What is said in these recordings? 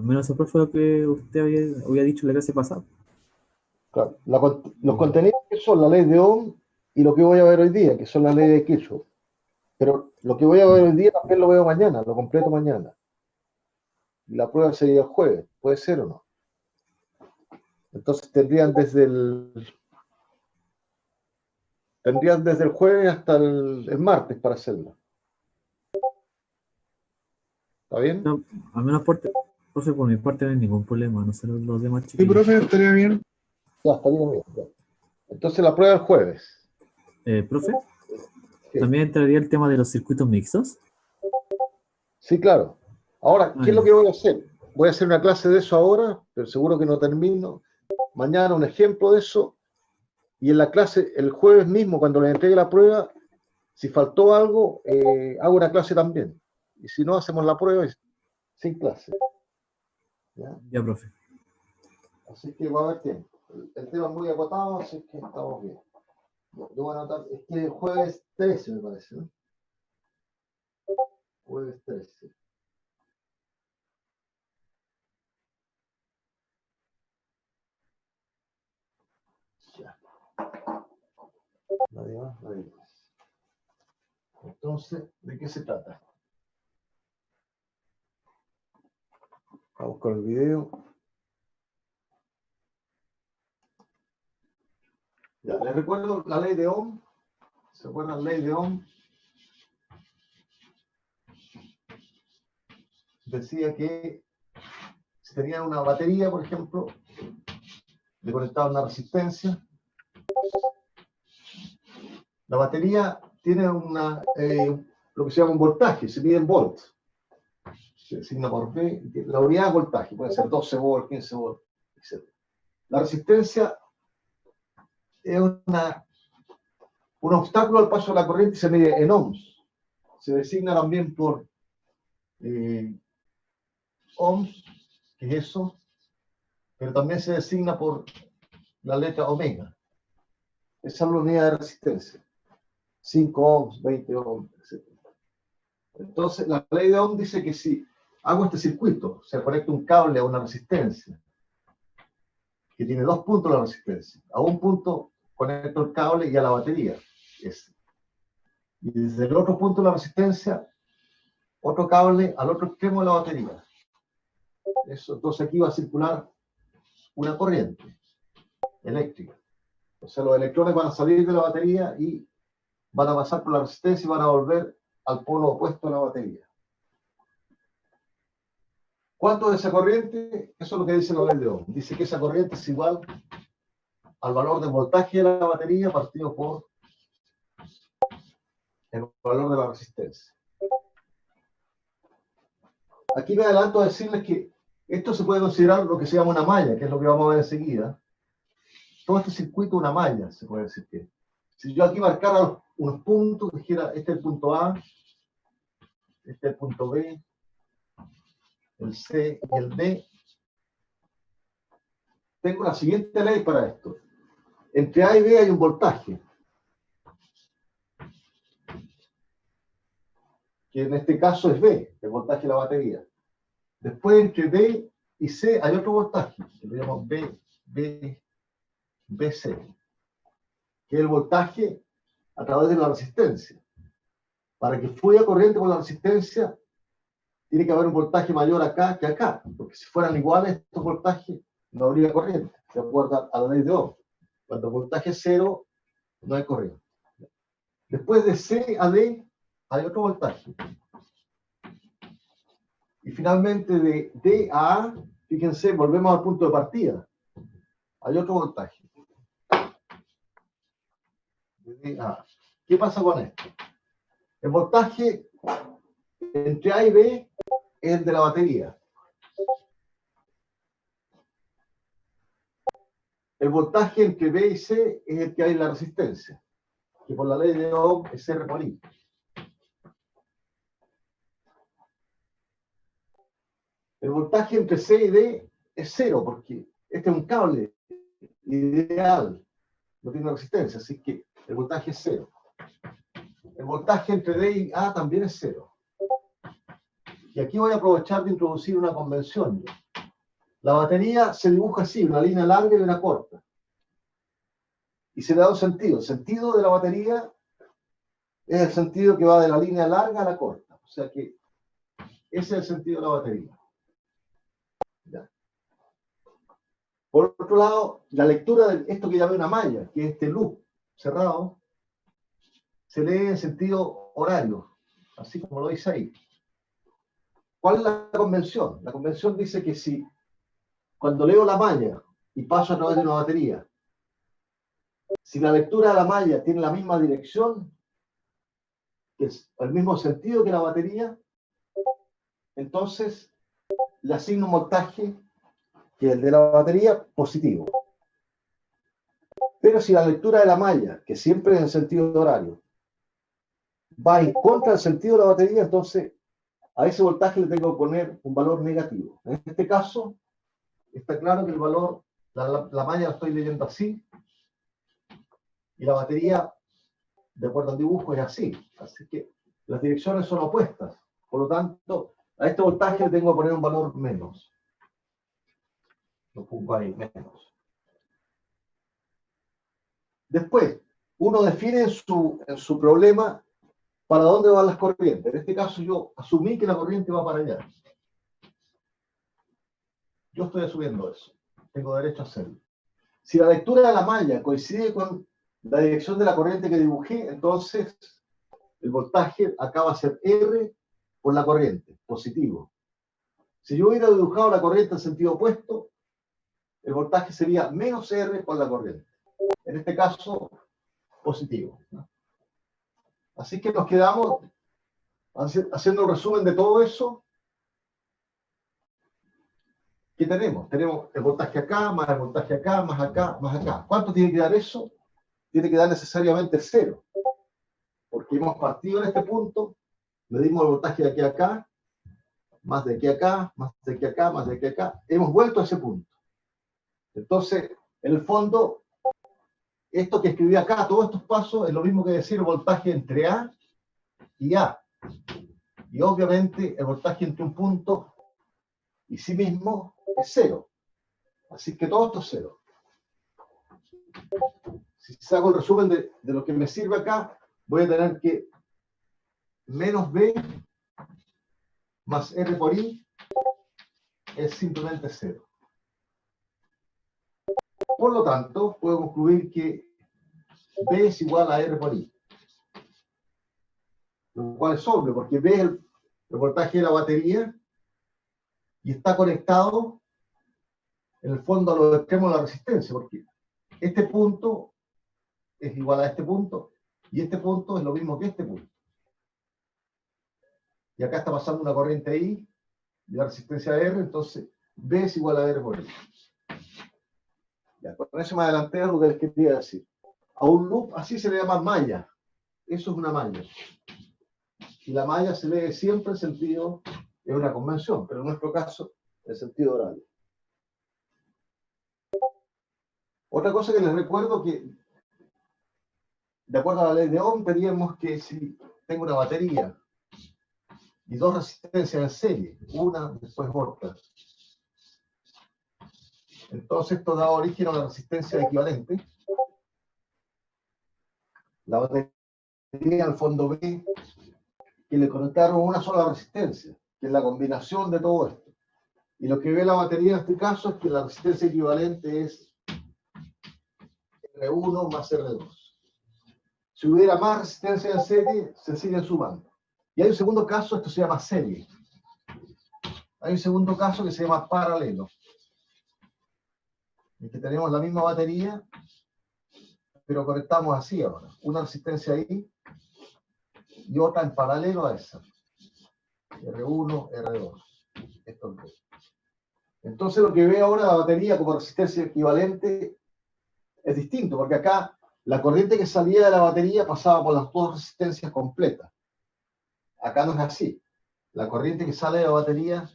Al menos eso fue lo que usted había dicho la clase pasada. Claro, los contenidos que son la ley de Ohm y lo que voy a ver hoy día, que son la ley de Kirchhoff. Pero lo que voy a ver hoy día también lo veo mañana, lo completo mañana. Y la prueba sería el jueves, puede ser o no. Entonces tendrían desde el jueves hasta el martes para hacerlo. ¿Está bien? No, al menos profe, por mi parte no hay ningún problema, no sé los demás Sí, chiquillos. profe, estaría bien. Ya, estaría bien. Ya. Entonces la prueba el jueves. Profe, Sí. ¿también entraría el tema de los circuitos mixtos? Sí, claro. Ahora, ¿qué es lo Ya. que voy a hacer? Voy a hacer una clase de eso ahora, pero seguro que no termino. Mañana un ejemplo de eso. Y en la clase, el jueves mismo, cuando les entregue la prueba, si faltó algo, hago una clase también. Y si no, hacemos la prueba sin clase. ¿Ya? Ya, profe. Así que va a haber tiempo. El tema es muy acotado, así que estamos bien. Yo voy a anotar, es que el jueves 13 me parece, ¿no? Jueves 13. Ya. Nadie más, nadie más. Entonces, ¿de qué se trata? Vamos con el video. Ya, les recuerdo la ley de Ohm. ¿Se acuerdan la ley de Ohm? Decía que si tenían una batería, por ejemplo, le conectaban una resistencia. La batería tiene lo que se llama un voltaje, se mide en volts. Se designa por V. La unidad de voltaje puede ser 12 volts, 15 volts, etc. La resistencia es un obstáculo al paso de la corriente y se mide en ohms. Se designa también por ohms, que es eso, pero también se designa por la letra omega. Esa es la unidad de resistencia. 5 ohms, 20 ohms, etc. Entonces, la ley de Ohm dice que si hago este circuito, se conecta un cable a una resistencia, que tiene dos puntos la resistencia. A un punto conecto el cable y a la batería. Y desde el otro punto de la resistencia, otro cable al otro extremo de la batería. Entonces aquí va a circular una corriente eléctrica. O sea, los electrones van a salir de la batería y van a pasar por la resistencia y van a volver al polo opuesto de la batería. ¿Cuánto de esa corriente? Eso es lo que dice la ley de Ohm. Dice que esa corriente es igual al valor de voltaje de la batería partido por el valor de la resistencia. Aquí me adelanto a decirles que esto se puede considerar lo que se llama una malla, que es lo que vamos a ver enseguida. Todo este circuito es una malla, se puede decir que. Si yo aquí marcara unos puntos, dijera, este es el punto A, este es el punto B, el C y el D, tengo la siguiente ley para esto. Entre A y B hay un voltaje, que en este caso es B, el voltaje de la batería. Después entre B y C hay otro voltaje, que lo llamamos BC, que es el voltaje a través de la resistencia. Para que fluya corriente por la resistencia, tiene que haber un voltaje mayor acá que acá, porque si fueran iguales estos voltajes, no habría corriente, de acuerdo a la ley de Ohm. Cuando el voltaje es cero, no hay corriente. Después de C a D, hay otro voltaje. Y finalmente de D a A, fíjense, volvemos al punto de partida. Hay otro voltaje. De D a A. ¿Qué pasa con esto? El voltaje entre A y B es el de la batería. El voltaje entre B y C es el que hay en la resistencia, que por la ley de Ohm es R por I. El voltaje entre C y D es cero, porque este es un cable ideal, no tiene resistencia, así que el voltaje es cero. El voltaje entre D y A también es cero. Y aquí voy a aprovechar de introducir una convención. La batería se dibuja así, una línea larga y una corta. Y se le da un sentido. El sentido de la batería es el sentido que va de la línea larga a la corta. O sea que ese es el sentido de la batería. ¿Ya? Por otro lado, la lectura de esto que llamé una malla, que es este loop cerrado, se lee en sentido horario, así como lo dice ahí. ¿Cuál es la convención? La convención dice que si cuando leo la malla y paso a través de una batería, si la lectura de la malla tiene la misma dirección, que es el mismo sentido que la batería, entonces le asigno un voltaje que es el de la batería positivo. Pero si la lectura de la malla, que siempre es en sentido horario, va en contra del sentido de la batería, entonces a ese voltaje le tengo que poner un valor negativo. En este caso, está claro que el valor, la malla la estoy leyendo así, y la batería, de acuerdo al dibujo, es así. Así que las direcciones son opuestas. Por lo tanto, a este voltaje le tengo que poner un valor menos. Lo pongo ahí, menos. Después, uno define en su problema para dónde van las corrientes. En este caso, yo asumí que la corriente va para allá. Yo estoy asumiendo eso. Tengo derecho a hacerlo. Si la lectura de la malla coincide con la dirección de la corriente que dibujé, entonces el voltaje acá va a ser R por la corriente, positivo. Si yo hubiera dibujado la corriente en sentido opuesto, el voltaje sería menos R por la corriente. En este caso, positivo. Así que nos quedamos haciendo un resumen de todo eso. ¿Qué tenemos? Tenemos el voltaje acá, más el voltaje acá, más acá, más acá. ¿Cuánto tiene que dar eso? Tiene que dar necesariamente 0. Porque hemos partido en este punto, medimos el voltaje de aquí a acá, más de aquí a acá, más de aquí a acá, más de aquí a acá. Hemos vuelto a ese punto. Entonces, en el fondo, esto que escribí acá, todos estos pasos, es lo mismo que decir el voltaje entre A y A. Y obviamente el voltaje entre un punto y sí mismo es 0. Así que todo esto es 0. Si saco el resumen de lo que me sirve acá, voy a tener que menos B más R por I es simplemente 0. Por lo tanto, puedo concluir que B es igual a R por I. Lo cual es obvio, porque B es el voltaje de la batería y está conectado en el fondo a los extremos de la resistencia, porque este punto es igual a este punto y este punto es lo mismo que este punto. Y acá está pasando una corriente I y la resistencia R, entonces B es igual a R por I. Ya, con eso me adelanté a lo que les quería decir. A un loop así se le llama malla. Eso es una malla. Y la malla se lee siempre en sentido, es una convención, pero en nuestro caso, en sentido horario. Otra cosa que les recuerdo que, de acuerdo a la ley de Ohm, pedíamos que si tengo una batería y dos resistencias en serie, una después otra, entonces esto da origen a una resistencia equivalente. La batería al fondo B, que le conectaron una sola resistencia, que es la combinación de todo esto. Y lo que ve la batería en este caso es que la resistencia equivalente es R1 más R2. Si hubiera más resistencia en serie, se siguen sumando. Y hay un segundo caso, esto se llama serie. Hay un segundo caso que se llama paralelo. En que tenemos la misma batería, pero conectamos así ahora. Una resistencia ahí y otra en paralelo a esa. R1, R2. Estos dos. Entonces lo que ve ahora la batería como resistencia equivalente es distinto, porque acá la corriente que salía de la batería pasaba por las dos resistencias completas. Acá no es así. La corriente que sale de la batería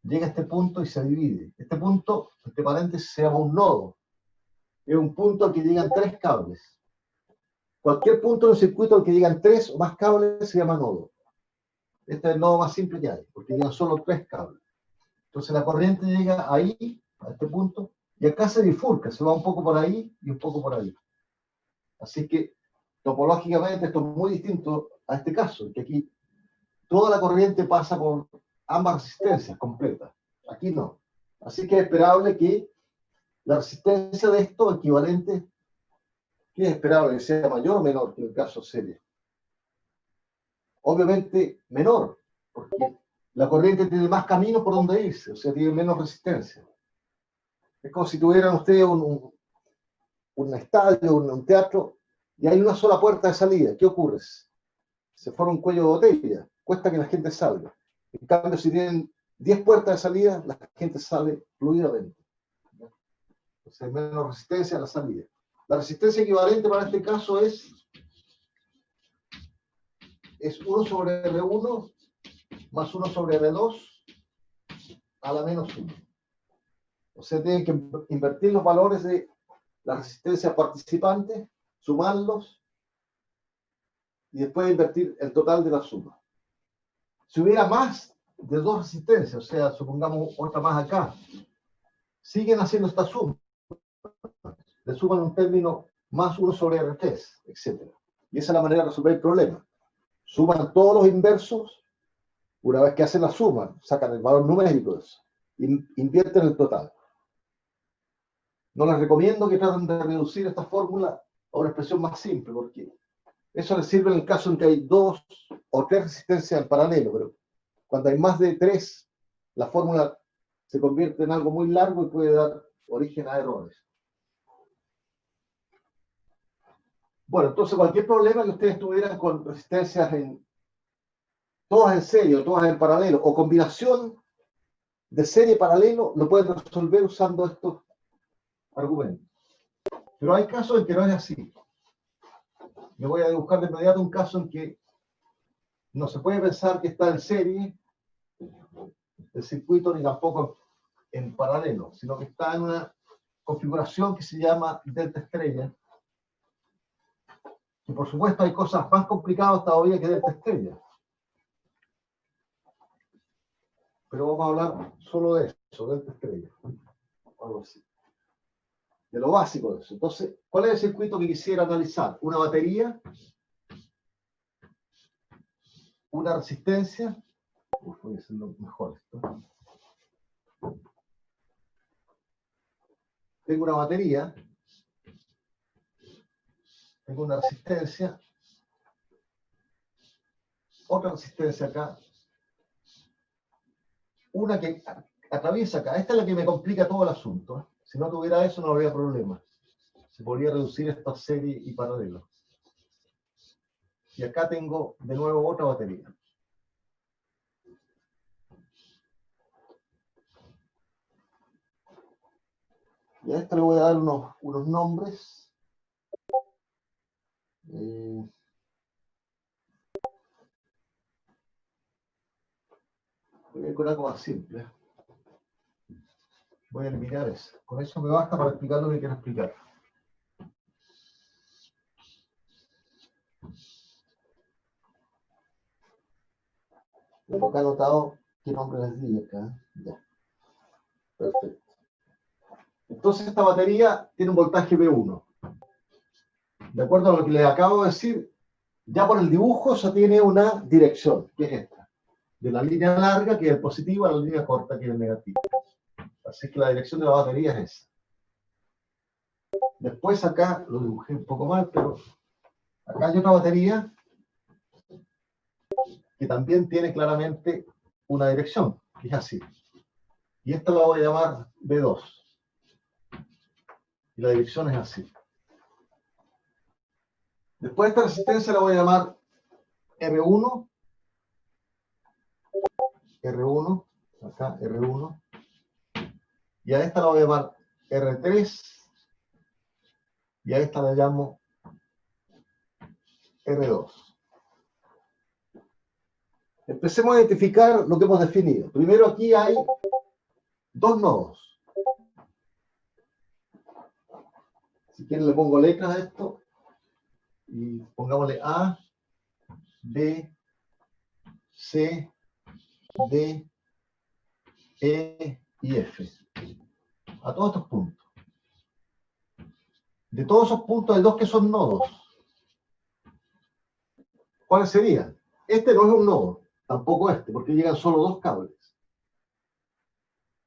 llega a este punto y se divide. Este punto, este paréntesis, se llama un nodo. Es un punto al que llegan 3 cables. Cualquier punto en un circuito al que llegan 3 o más cables se llama nodo. Este es el nodo más simple que hay, porque llegan solo 3 cables. Entonces la corriente llega ahí a este punto, y acá se bifurca, se va un poco por ahí y un poco por ahí. Así que topológicamente esto es muy distinto a este caso, que aquí toda la corriente pasa por ambas resistencias completas. Aquí no. Así que es esperable que la resistencia de esto equivalente, que es esperable que sea mayor o menor que el caso serie. Obviamente menor, porque la corriente tiene más caminos por donde irse, o sea, tiene menos resistencia. Es como si tuvieran ustedes un estadio, un teatro, y hay una sola puerta de salida. ¿Qué ocurre? Se forma un cuello de botella, cuesta que la gente salga. En cambio, si tienen 10 puertas de salida, la gente sale fluidamente. O sea, hay menos resistencia a la salida. La resistencia equivalente para este caso es 1 sobre R1 más 1 sobre R2 a la menos 1. O sea, tienen que invertir los valores de la resistencia participante, sumarlos y después invertir el total de la suma. Si hubiera más de 2 resistencias, o sea, supongamos otra más acá, siguen haciendo esta suma. Le suman un término más 1 sobre R3, etc. Y esa es la manera de resolver el problema. Suman todos los inversos, una vez que hacen la suma, sacan el valor numérico de eso, invierten el total. No les recomiendo que traten de reducir esta fórmula a una expresión más simple, porque eso les sirve en el caso en que hay 2 o 3 resistencias en paralelo, pero cuando hay más de 3, la fórmula se convierte en algo muy largo y puede dar origen a errores. Bueno, entonces cualquier problema que ustedes tuvieran con resistencias todas en serie o todas en paralelo, o combinación de serie y paralelo, lo pueden resolver usando estos argumentos. Pero hay casos en que no es así. Me voy a dibujar de inmediato un caso en que no se puede pensar que está en serie el circuito ni tampoco en paralelo, sino que está en una configuración que se llama delta estrella. Y por supuesto hay cosas más complicadas todavía que delta estrella. Pero vamos a hablar solo de eso, delta estrella. Algo así. De lo básico de eso. Entonces, ¿cuál es el circuito que quisiera analizar? Una batería, una resistencia. Voy a hacerlo mejor esto. Tengo una batería, tengo una resistencia, otra resistencia acá, una que atraviesa acá. Esta es la que me complica todo el asunto. Si no tuviera eso, no habría problema. Se podría reducir esta serie y paralelo. Y acá tengo de nuevo otra batería. Y a esta le voy a dar unos nombres. Voy a ir con algo más simple. Voy a eliminar eso. Con eso me basta para explicar lo que quiero explicar. Tengo acá anotado qué nombre les di acá. Ya. Perfecto. Entonces esta batería tiene un voltaje V1. De acuerdo a lo que les acabo de decir, ya por el dibujo ya tiene una dirección, que es esta. De la línea larga, que es el positivo, a la línea corta, que es el negativo. Así que la dirección de la batería es esa. Después acá, lo dibujé un poco mal, pero acá hay otra batería que también tiene claramente una dirección, que es así. Y esta la voy a llamar B2. Y la dirección es así. Después esta resistencia la voy a llamar R1. R1, acá R1. Y a esta la voy a llamar R3. Y a esta la llamo R2. Empecemos a identificar lo que hemos definido. Primero aquí hay 2 nodos. Si quieren le pongo letras a esto. Y pongámosle A, B, C, D, E y F. a todos estos puntos. De todos esos puntos hay dos que son nodos. ¿Cuáles serían? Este no es un nodo, tampoco este, porque llegan solo dos cables.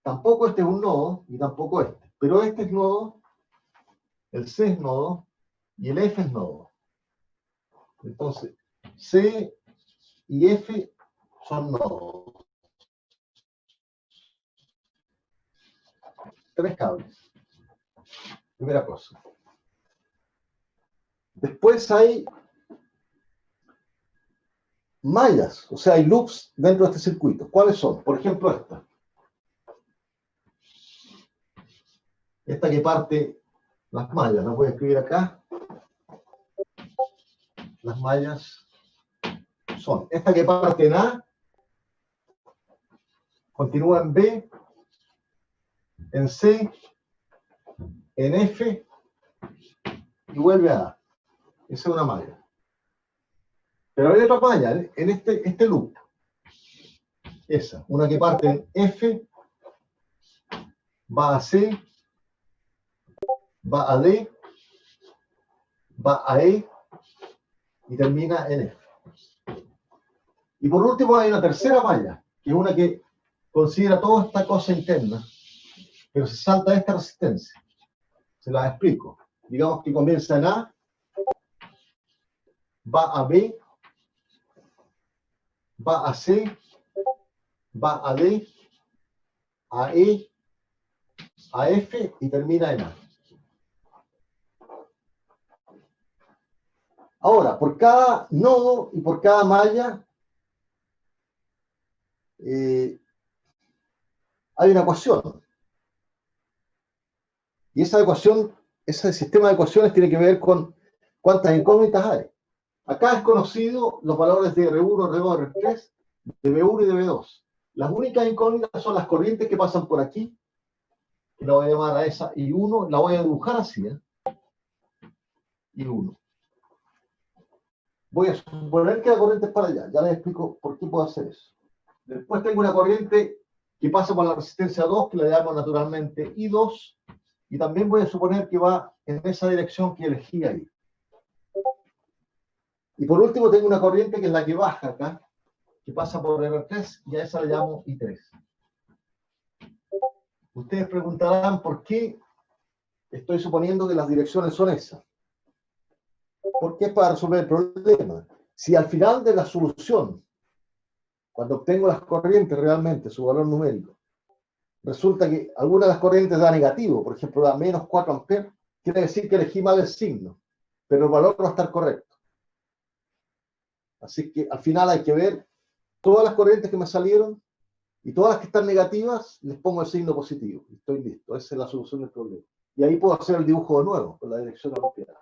Tampoco este es un nodo y tampoco este. Pero este es nodo, el C es nodo y el F es nodo. Entonces, C y F son nodos. Tres cables. Primera cosa. Después hay mallas, o sea, hay loops dentro de este circuito. ¿Cuáles son? Por ejemplo, esta. Esta que parte las mallas, las voy a escribir acá. Las mallas son esta que parte en A, continúa en B, en C, en F y vuelve a A. Esa es una malla. Pero hay otra malla en este loop. Esa, una que parte en F, va a C, va a D, va a E y termina en F. Y por último hay una tercera malla, que es una que considera toda esta cosa interna, pero se salta esta resistencia. Se la explico. Digamos que comienza en A, va a B, va a C, va a D, a E, a F y termina en A. Ahora, por cada nodo y por cada malla hay una ecuación. Y esa ecuación, ese sistema de ecuaciones tiene que ver con cuántas incógnitas hay. Acá es conocido los valores de R1, R2, R3, de B1 y de B2. Las únicas incógnitas son las corrientes que pasan por aquí, que la voy a llamar a esa I1, la voy a dibujar así, I1. Voy a suponer que la corriente es para allá, ya les explico por qué puedo hacer eso. Después tengo una corriente que pasa por la resistencia 2, que la llamo naturalmente I2, y también voy a suponer que va en esa dirección que elegí ahí. Y por último tengo una corriente que es la que baja acá, que pasa por R3, y a esa la llamo I3. Ustedes preguntarán por qué estoy suponiendo que las direcciones son esas. Porque es para resolver el problema. Si al final de la solución, cuando obtengo las corrientes realmente, su valor numérico, resulta que alguna de las corrientes da negativo, por ejemplo, da menos 4 amperes, quiere decir que elegí mal el signo, pero el valor va a estar correcto. Así que al final hay que ver todas las corrientes que me salieron y todas las que están negativas, les pongo el signo positivo. Estoy listo. Esa es la solución del problema. Y ahí puedo hacer el dibujo de nuevo, con la dirección apropiada.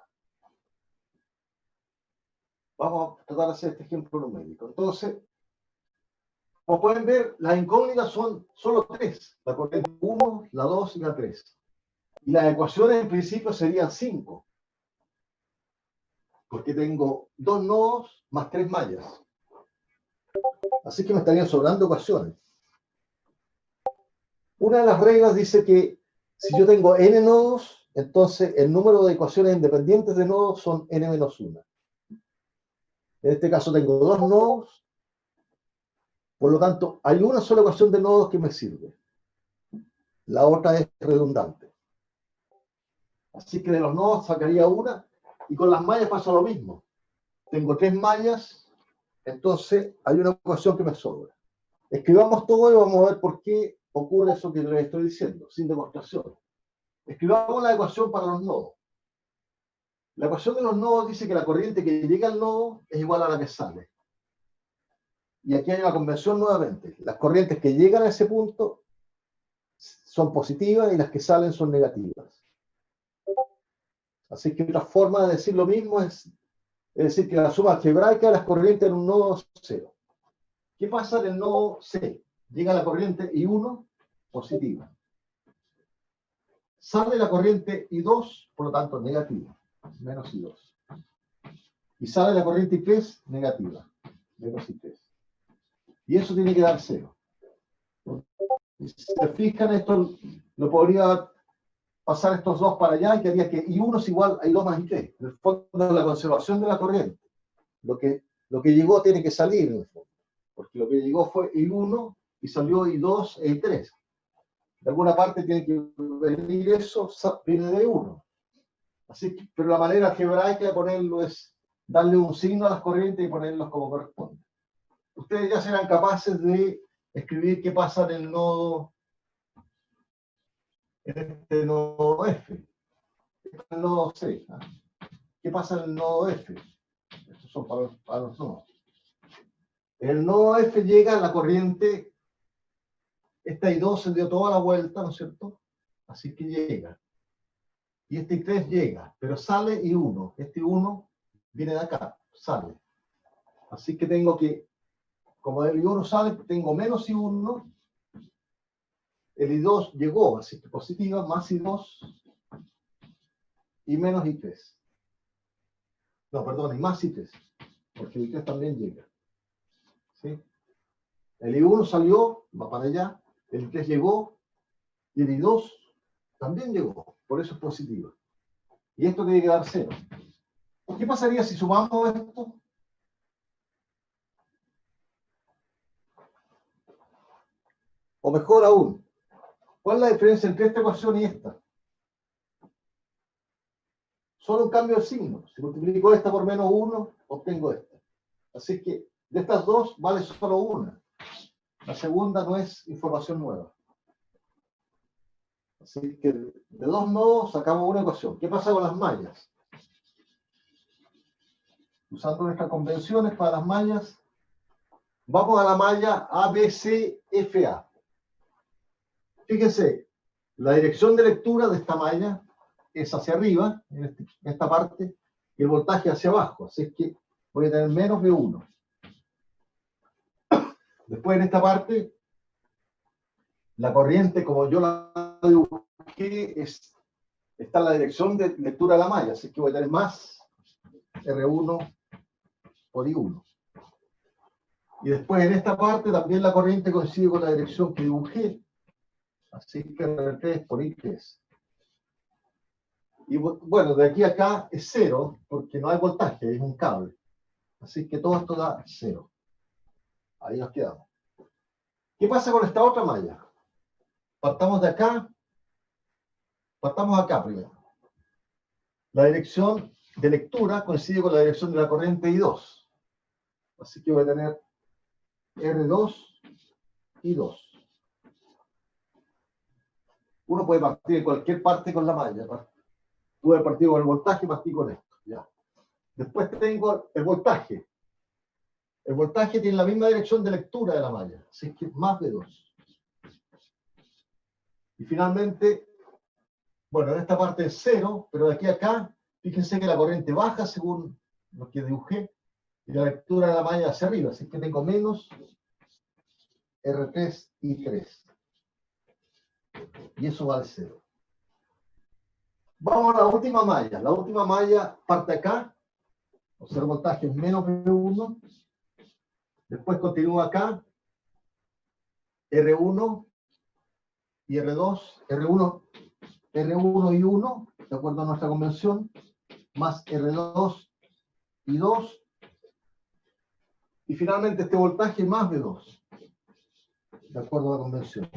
Vamos a tratar de hacer este ejemplo numérico. Entonces, como pueden ver, las incógnitas son solo tres. La corriente 1, la 2 y la 3. Y las ecuaciones en principio serían 5. Porque tengo 2 nodos más 3 mallas. Así que me estarían sobrando ecuaciones. Una de las reglas dice que si yo tengo n nodos, entonces el número de ecuaciones independientes de nodos son n-1. En este caso tengo 2 nodos, por lo tanto hay una sola ecuación de nodos que me sirve. La otra es redundante. Así que de los nodos sacaría una, y con las mallas pasa lo mismo. Tengo 3 mallas, entonces hay una ecuación que me sobra. Escribamos todo y vamos a ver por qué ocurre eso que les estoy diciendo, sin demostración. Escribamos la ecuación para los nodos. La ecuación de los nodos dice que la corriente que llega al nodo es igual a la que sale. Y aquí hay una convención nuevamente. Las corrientes que llegan a ese punto son positivas y las que salen son negativas. Así que otra forma de decir lo mismo es decir que la suma algebraica de las corrientes en un nodo es 0. ¿Qué pasa en el nodo C? Llega la corriente I1 positiva. Sale la corriente I2, por lo tanto negativa, menos I2. Y sale la corriente I3 negativa, menos I3. Y eso tiene que dar 0. Y si se fijan, esto lo podría pasar estos dos para allá y quedaría que I1 es igual a I2 más I3. En el fondo, la conservación de la corriente. Lo que llegó tiene que salir, en el fondo. Porque lo que llegó fue I1 y salió I2 e I3. De alguna parte tiene que venir eso, viene de I1. Así que, pero la manera algebraica de ponerlo es darle un signo a las corrientes y ponerlos como corresponde. Ustedes ya serán capaces de escribir qué pasa en el nodo, en este nodo F, en el nodo C. ¿Ah? ¿Qué pasa en el nodo F? Estos son para los nodos. En el nodo F llega la corriente, esta I2 se dio toda la vuelta, ¿no es cierto? Así que llega. Y este I3 llega, pero sale I1. Este I1 viene de acá, sale. Así que tengo que, como el I1 sale, tengo menos I1. El I2 llegó, así que positiva, más I2 y menos I3. No, perdón, y más I3, porque el I3 también llega. ¿Sí? El I1 salió, va para allá, el I3 llegó, y el I2 también llegó, por eso es positivo. Y esto tiene que dar 0. ¿Qué pasaría si sumamos esto? O mejor aún, ¿cuál es la diferencia entre esta ecuación y esta? Solo un cambio de signo. Si multiplico esta por menos 1, obtengo esta. Así que de estas dos vale solo una. La segunda no es información nueva. Así que de dos nodos sacamos una ecuación. ¿Qué pasa con las mallas? Usando nuestras convenciones para las mallas, vamos a la malla ABCFA. Fíjense, la dirección de lectura de esta malla es hacia arriba, en esta parte, y el voltaje hacia abajo. Así que voy a tener menos V1. Después en esta parte, la corriente, como yo la dibujé, está en la dirección de lectura de la malla. Así que voy a tener más R1 por I1. Y después en esta parte también la corriente coincide con la dirección que dibujé. Así que R3 por I3. Y bueno, de aquí a acá es 0, porque no hay voltaje, es un cable. Así que todo esto da 0. Ahí nos quedamos. ¿Qué pasa con esta otra malla? Partamos de acá. Partamos acá primero. La dirección de lectura coincide con la dirección de la corriente I2. Así que voy a tener R2 y 2. Uno puede partir de cualquier parte con la malla. Pude partir con el voltaje, partí con esto. Ya. Después tengo el voltaje. El voltaje tiene la misma dirección de lectura de la malla, así que más de 2. Y finalmente, bueno, en esta parte es 0, pero de aquí a acá, fíjense que la corriente baja según lo que dibujé, y la lectura de la malla hacia arriba, así que tengo menos R3 y 3. Y eso vale 0. Vamos a la última malla. La última malla parte acá, o sea, el voltaje es menos V1. Después continúa acá, R1 y R2, R1 y 1, de acuerdo a nuestra convención, más R2 y 2, y finalmente este voltaje más V2, de acuerdo a la convención.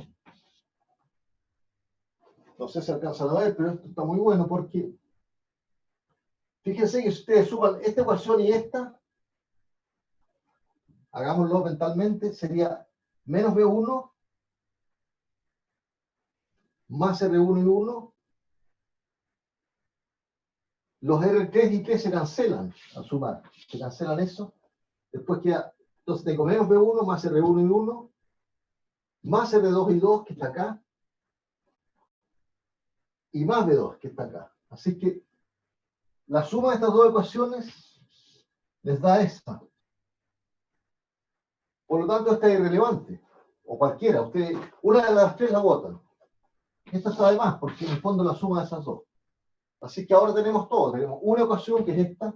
No sé si alcanzan a ver, pero esto está muy bueno porque fíjense que si ustedes suman esta ecuación y esta, hagámoslo mentalmente, sería menos V1 más R1 y 1. Los R3 y 3 se cancelan al sumar. Se cancelan eso. Después queda, entonces tengo menos V1 más R1 y 1, más R2 y 2, que está acá, y más V2, que está acá. Así que la suma de estas dos ecuaciones les da esta. Por lo tanto, esta es irrelevante. O cualquiera. Ustedes, una de las tres la votan. Esta está de más, porque en el fondo la suma de esas dos. Así que ahora tenemos todo. Tenemos una ecuación que es esta.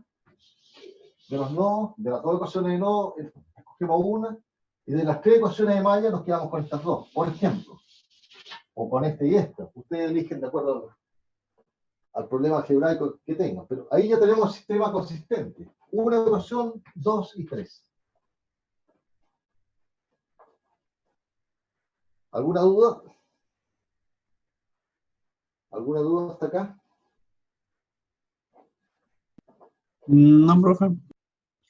De los nodos, de las dos ecuaciones de nodos, escogemos una. Y de las tres ecuaciones de malla nos quedamos con estas dos. Por ejemplo. O con esta y esta. Ustedes eligen de acuerdo al problema algebraico que tengan. Pero ahí ya tenemos sistema consistente. Una ecuación, 2 y 3. ¿Alguna duda? ¿Alguna duda hasta acá? No, profe.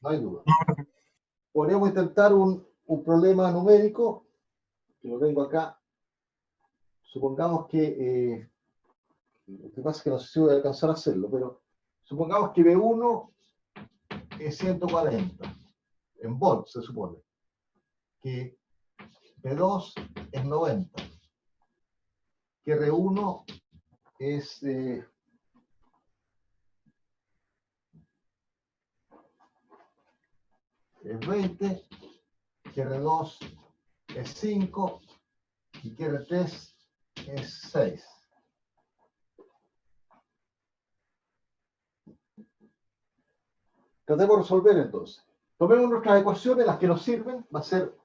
No hay duda. Podríamos intentar un problema numérico, que lo tengo acá. Supongamos que, lo que pasa es que no sé si voy a alcanzar a hacerlo, pero supongamos que B1 es 140, en volts se supone, que B2 es 90, que R1 es 20, que R2 es 5 y que R3 es 6. Tratemos de resolver entonces. Tomemos nuestras ecuaciones, las que nos sirven. Va a ser,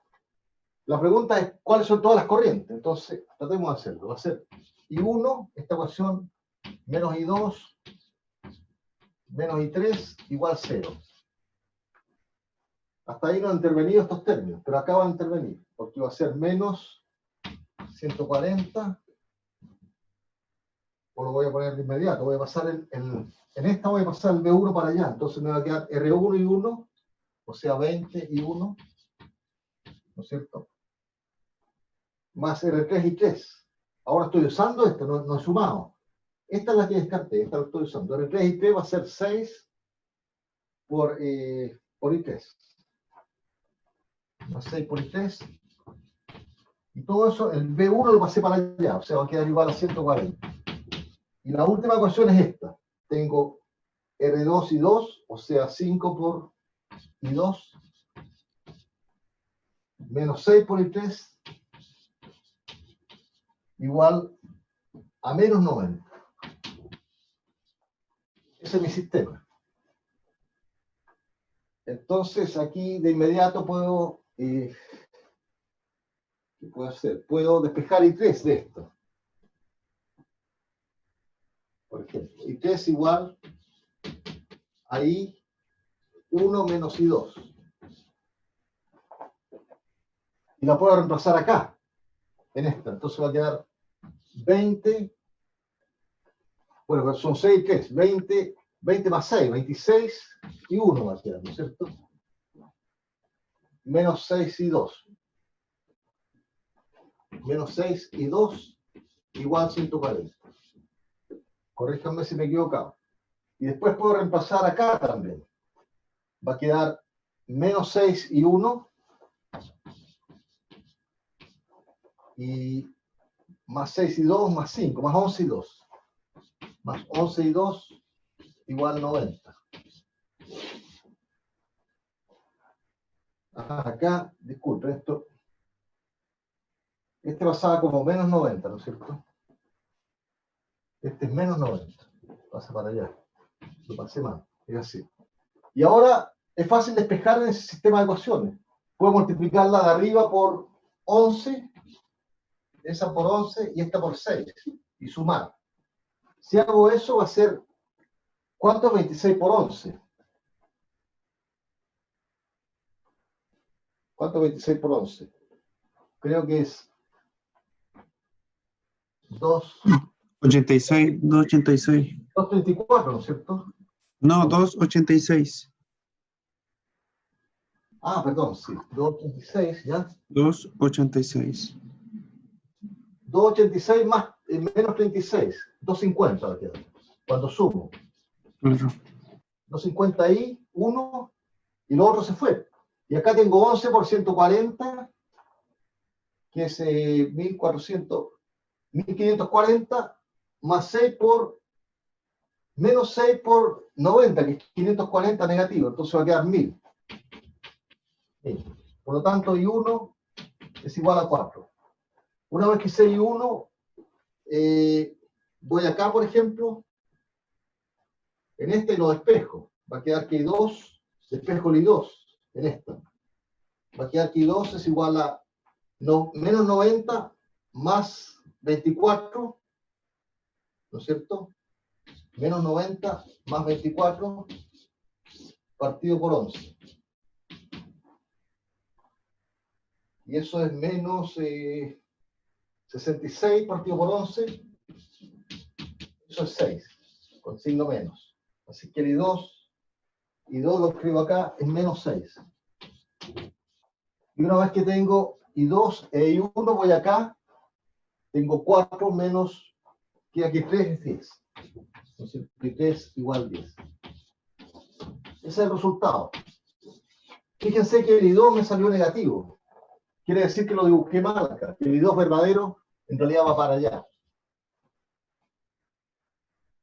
la pregunta es cuáles son todas las corrientes. Entonces, tratemos de hacerlo. Va a ser I1, esta ecuación, menos I2, menos I3, igual 0. Hasta ahí no han intervenido estos términos, pero acá van a intervenir, porque va a ser menos 140, o lo voy a poner de inmediato, voy a pasar en esta voy a pasar el B1 para allá, entonces me va a quedar R1 y 1, o sea 20 y 1, ¿no es cierto? Más R3 y 3. Ahora estoy usando esto, no he sumado. Esta es la que descarté, esta la estoy usando. R3 y 3 va a ser 6 por I3. Más 6 por I3. Y todo eso, el B1 lo pasé para allá, o sea, va a quedar igual a 140. Y la última ecuación es esta. Tengo R2 y 2, o sea, 5 por I2, menos 6 por I3, igual a menos 90. Ese es mi sistema. Entonces, aquí de inmediato puedo... ¿qué puedo hacer? Puedo despejar I3 de esto. Por ejemplo, I3 igual a I1 menos I2. Y la puedo reemplazar acá, en esta. Entonces va a quedar 20, bueno, son 6 y 3, 20 más 6, 26 y 1 va a quedar, ¿no es cierto? Menos 6 y 2. Menos 6 y 2 igual 140. Corríjanme si me he equivocado. Y después puedo reemplazar acá también. Va a quedar menos 6 y 1 y más 6 y 2 más 5, más 11 y 2. Más 11 y 2 igual 90. Acá, disculpen, esto. Este pasaba como menos 90, ¿no es cierto? Este es menos 90. Pasa para allá. Lo pasé mal. Es así. Y ahora es fácil despejar en ese sistema de ecuaciones. Puedo multiplicarla de arriba por 11, esa por 11 y esta por 6. Y sumar. Si hago eso va a ser, ¿cuánto es 26 por 11? ¿Cuánto es 26 por 11? Creo que es 86, 286. 234, ¿no es cierto? No, 286. Ah, perdón, sí. 286, ¿ya? 286. 286 más, menos 36. 250 va a quedar. Cuando sumo. Claro. 250 y 1 y lo otro se fue. Y acá tengo 11 por 140, que es 1540, más 6 por, menos 6 por 90, que es 540 negativo, entonces va a quedar 1000. Por lo tanto, I1 es igual a 4. Una vez que sé I1, voy acá, por ejemplo, en este y lo despejo. Va a quedar que I2, despejo el I2 en esta. Va a quedar que I2 es igual a menos 90 más 24, ¿no es cierto? Menos 90 más 24 partido por 11. Y eso es menos 66 partido por 11. Eso es 6, con signo menos. Así que el I2 lo escribo acá, es menos 6. Y una vez que tengo I2 e I1, voy acá, tengo 4 menos, que aquí 3 es 10. Entonces, I3 igual 10. Ese es el resultado. Fíjense que el I2 me salió negativo. Quiere decir que lo dibujé mal acá. El I2 verdadero en realidad va para allá.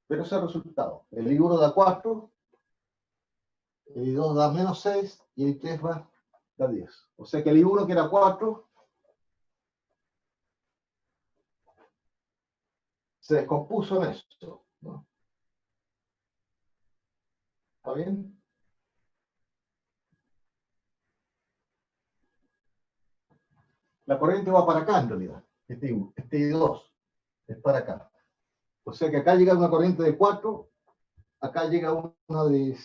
Pero ese es el resultado. El I1 da 4, el I2 da menos 6 y el I3 da 10. O sea que el I1 que era 4 se descompuso en esto, ¿no? ¿Está bien? La corriente va para acá en realidad. Este I2 es para acá. O sea que acá llega una corriente de 4, acá llega una de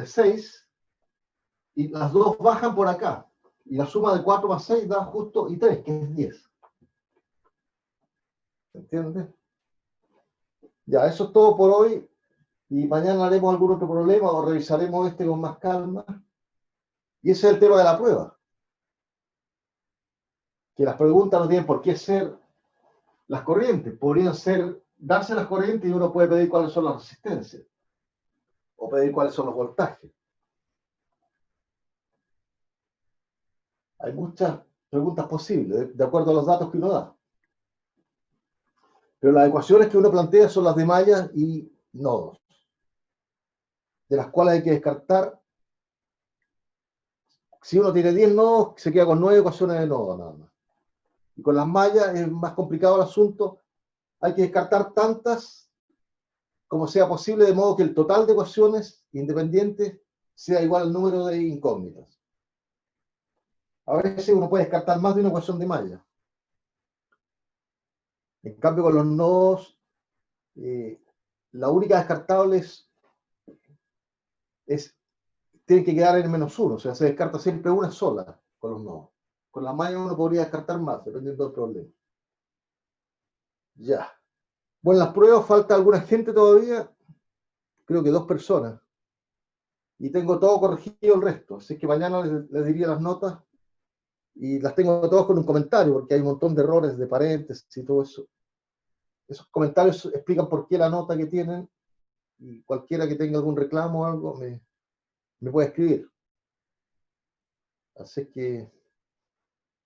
6, y las dos bajan por acá. Y la suma de 4 más 6 da justo I3, que es 10. ¿Se entiende? Ya, eso es todo por hoy. Y mañana haremos algún otro problema o revisaremos este con más calma. Y ese es el tema de la prueba. Que las preguntas no tienen por qué ser las corrientes. Podrían ser, darse las corrientes y uno puede pedir cuáles son las resistencias. O pedir cuáles son los voltajes. Hay muchas preguntas posibles, de acuerdo a los datos que uno da. Pero las ecuaciones que uno plantea son las de mallas y nodos, de las cuales hay que descartar. Si uno tiene 10 nodos, se queda con 9 ecuaciones de nodos nada más. Y con las mallas es más complicado el asunto. Hay que descartar tantas como sea posible, de modo que el total de ecuaciones independientes sea igual al número de incógnitas. A veces uno puede descartar más de una ecuación de malla. En cambio, con los nodos, la única descartable tiene que quedar en menos 1, o sea, se descarta siempre una sola con los nodos. Con las mallas uno podría descartar más, dependiendo del problema. Ya. Bueno, las pruebas falta alguna gente todavía, creo que 2 personas. Y tengo todo corregido el resto, así que mañana les diría las notas y las tengo todas con un comentario, porque hay un montón de errores de paréntesis y todo eso. Esos comentarios explican por qué la nota que tienen, y cualquiera que tenga algún reclamo o algo me puede escribir. Así que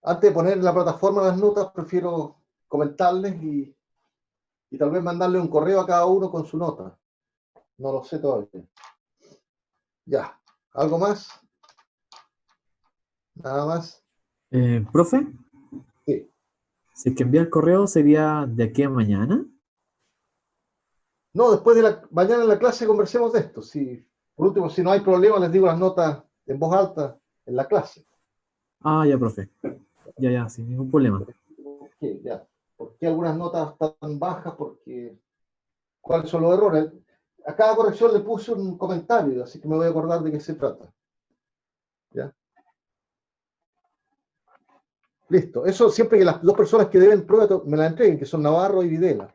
antes de poner en la plataforma las notas, prefiero comentarles y tal vez mandarle un correo a cada uno con su nota. No lo sé todavía. Ya. ¿Algo más? Nada más. Profe, Sí. si es que envía el correo sería de aquí a mañana. No, después de mañana en la clase conversemos de esto. Por último, si no hay problema, les digo las notas en voz alta en la clase. Ah, ya, profe. Ya, sin ningún problema. ¿Por qué? Ya. ¿Por qué algunas notas están bajas? ¿Cuáles son los errores? A cada corrección le puse un comentario, así que me voy a acordar de qué se trata. ¿Ya? Listo. Eso siempre que las 2 personas que deben prueba me la entreguen, que son Navarro y Videla.